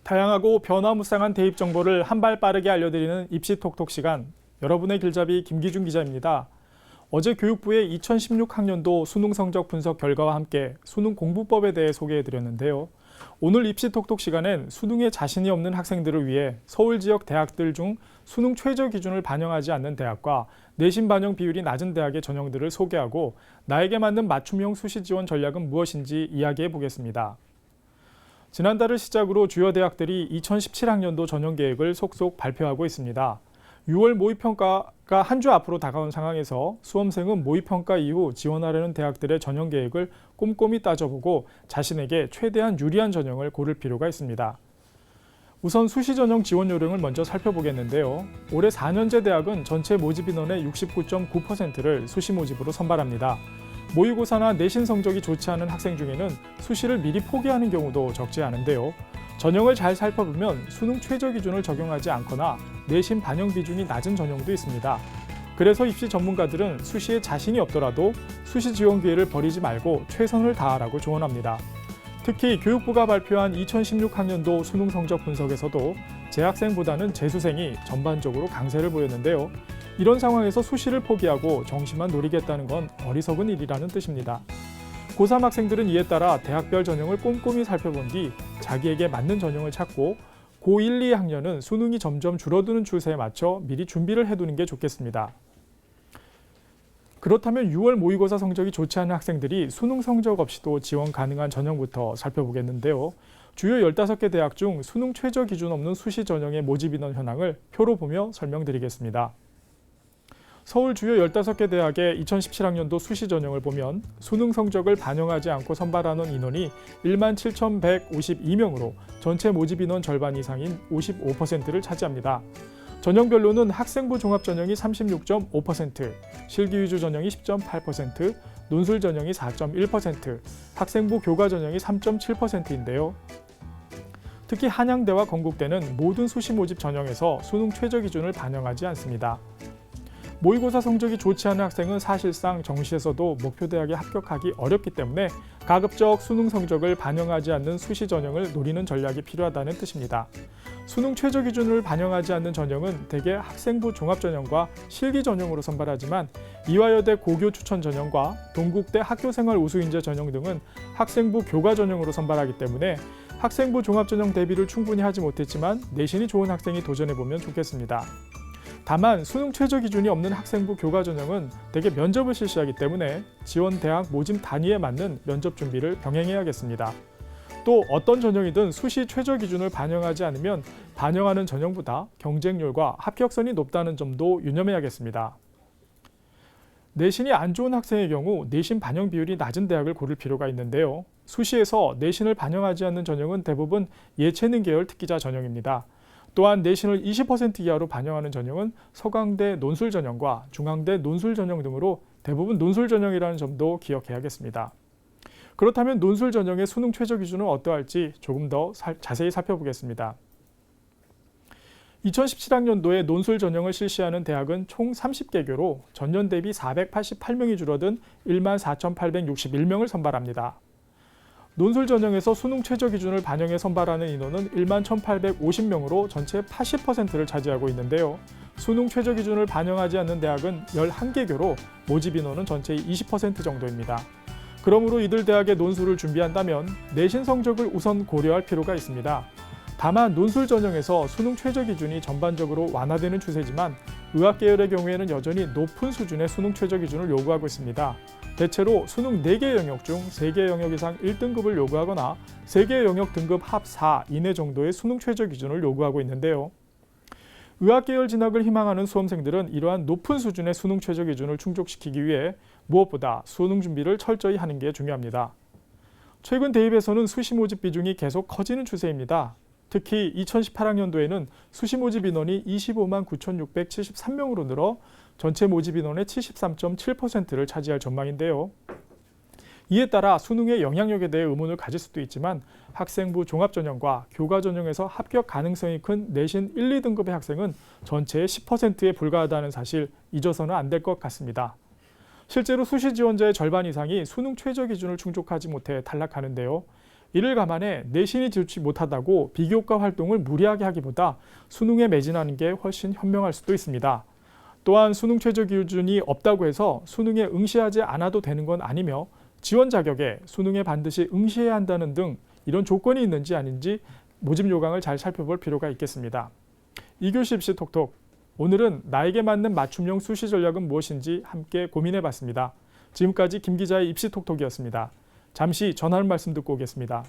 다양하고 변화무쌍한 대입 정보를 한 발 빠르게 알려드리는 입시 톡톡 시간. 여러분의 길잡이 김기준 기자입니다. 어제 교육부의 2016 학년도 수능 성적 분석 결과와 함께 수능 공부법에 대해 소개해드렸는데요. 오늘 입시 톡톡 시간엔 수능에 자신이 없는 학생들을 위해 서울 지역 대학들 중 수능 최저 기준을 반영하지 않는 대학과 내신 반영 비율이 낮은 대학의 전형들을 소개하고 나에게 맞는 맞춤형 수시 지원 전략은 무엇인지 이야기해 보겠습니다. 지난달을 시작으로 주요 대학들이 2017 학년도 전형 계획을 속속 발표하고 있습니다. 6월 모의평가가 한 주 앞으로 다가온 상황에서 수험생은 모의평가 이후 지원하려는 대학들의 전형 계획을 꼼꼼히 따져보고 자신에게 최대한 유리한 전형을 고를 필요가 있습니다. 우선 수시 전형 지원 요령을 먼저 살펴보겠는데요. 올해 4년제 대학은 전체 모집 인원의 69.9%를 수시 모집으로 선발합니다. 모의고사나 내신 성적이 좋지 않은 학생 중에는 수시를 미리 포기하는 경우도 적지 않은데요. 전형을 잘 살펴보면 수능 최저 기준을 적용하지 않거나 내신 반영 비중이 낮은 전형도 있습니다. 그래서 입시 전문가들은 수시에 자신이 없더라도 수시 지원 기회를 버리지 말고 최선을 다하라고 조언합니다. 특히 교육부가 발표한 2016 학년도 수능 성적 분석에서도 재학생보다는 재수생이 전반적으로 강세를 보였는데요. 이런 상황에서 수시를 포기하고 정시만 노리겠다는 건 어리석은 일이라는 뜻입니다. 고3 학생들은 이에 따라 대학별 전형을 꼼꼼히 살펴본 뒤 자기에게 맞는 전형을 찾고 고1, 2학년은 수능이 점점 줄어드는 추세에 맞춰 미리 준비를 해두는 게 좋겠습니다. 그렇다면 6월 모의고사 성적이 좋지 않은 학생들이 수능 성적 없이도 지원 가능한 전형부터 살펴보겠는데요. 주요 15개 대학 중 수능 최저 기준 없는 수시 전형의 모집 인원 현황을 표로 보며 설명드리겠습니다. 서울 주요 15개 대학의 2017 학년도 수시 전형을 보면 수능 성적을 반영하지 않고 선발하는 인원이 17,152명으로 전체 모집 인원 절반 이상인 55%를 차지합니다. 전형별로는 학생부 종합 전형이 36.5%, 실기 위주 전형이 10.8%, 논술 전형이 4.1%, 학생부 교과 전형이 3.7%인데요. 특히 한양대와 건국대는 모든 수시 모집 전형에서 수능 최저 기준을 반영하지 않습니다. 모의고사 성적이 좋지 않은 학생은 사실상 정시에서도 목표 대학에 합격하기 어렵기 때문에 가급적 수능 성적을 반영하지 않는 수시 전형을 노리는 전략이 필요하다는 뜻입니다. 수능 최저 기준을 반영하지 않는 전형은 대개 학생부 종합 전형과 실기 전형으로 선발하지만 이화여대 고교 추천 전형과 동국대 학교생활 우수인재 전형 등은 학생부 교과 전형으로 선발하기 때문에 학생부 종합 전형 대비를 충분히 하지 못했지만 내신이 좋은 학생이 도전해보면 좋겠습니다. 다만 수능 최저 기준이 없는 학생부 교과 전형은 대개 면접을 실시하기 때문에 지원 대학 모집 단위에 맞는 면접 준비를 병행해야겠습니다. 또 어떤 전형이든 수시 최저 기준을 반영하지 않으면 반영하는 전형보다 경쟁률과 합격선이 높다는 점도 유념해야겠습니다. 내신이 안 좋은 학생의 경우 내신 반영 비율이 낮은 대학을 고를 필요가 있는데요. 수시에서 내신을 반영하지 않는 전형은 대부분 예체능 계열 특기자 전형입니다. 또한 내신을 20% 이하로 반영하는 전형은 서강대 논술 전형과 중앙대 논술 전형 등으로 대부분 논술 전형이라는 점도 기억해야겠습니다. 그렇다면 논술 전형의 수능 최저 기준은 어떠할지 조금 더 자세히 살펴보겠습니다. 2017학년도에 논술 전형을 실시하는 대학은 총 30개교로 전년 대비 488명이 줄어든 14,861명을 선발합니다. 논술 전형에서 수능 최저 기준을 반영해 선발하는 인원은 11,850명으로 전체 80%를 차지하고 있는데요. 수능 최저 기준을 반영하지 않는 대학은 11개교로 모집 인원은 전체의 20% 정도입니다. 그러므로 이들 대학의 논술을 준비한다면 내신 성적을 우선 고려할 필요가 있습니다. 다만 논술 전형에서 수능 최저 기준이 전반적으로 완화되는 추세지만 의학 계열의 경우에는 여전히 높은 수준의 수능 최저 기준을 요구하고 있습니다. 대체로 수능 4개 영역 중 3개 영역 이상 1등급을 요구하거나 3개 영역 등급 합 4 이내 정도의 수능 최저 기준을 요구하고 있는데요. 의학 계열 진학을 희망하는 수험생들은 이러한 높은 수준의 수능 최저 기준을 충족시키기 위해 무엇보다 수능 준비를 철저히 하는 게 중요합니다. 최근 대입에서는 수시 모집 비중이 계속 커지는 추세입니다. 특히 2018학년도에는 수시 모집 인원이 25만 9,673명으로 늘어 전체 모집 인원의 73.7%를 차지할 전망인데요. 이에 따라 수능의 영향력에 대해 의문을 가질 수도 있지만 학생부 종합전형과 교과전형에서 합격 가능성이 큰 내신 1, 2등급의 학생은 전체의 10%에 불과하다는 사실 잊어서는 안 될 것 같습니다. 실제로 수시 지원자의 절반 이상이 수능 최저 기준을 충족하지 못해 탈락하는데요. 이를 감안해 내신이 좋지 못하다고 비교과 활동을 무리하게 하기보다 수능에 매진하는 게 훨씬 현명할 수도 있습니다. 또한 수능 최저 기준이 없다고 해서 수능에 응시하지 않아도 되는 건 아니며 지원 자격에 수능에 반드시 응시해야 한다는 등 이런 조건이 있는지 아닌지 모집 요강을 잘 살펴볼 필요가 있겠습니다. 2교시 입시 톡톡, 오늘은 나에게 맞는 맞춤형 수시 전략은 무엇인지 함께 고민해봤습니다. 지금까지 김 기자의 입시 톡톡이었습니다. 잠시 전하는 말씀 듣고 오겠습니다.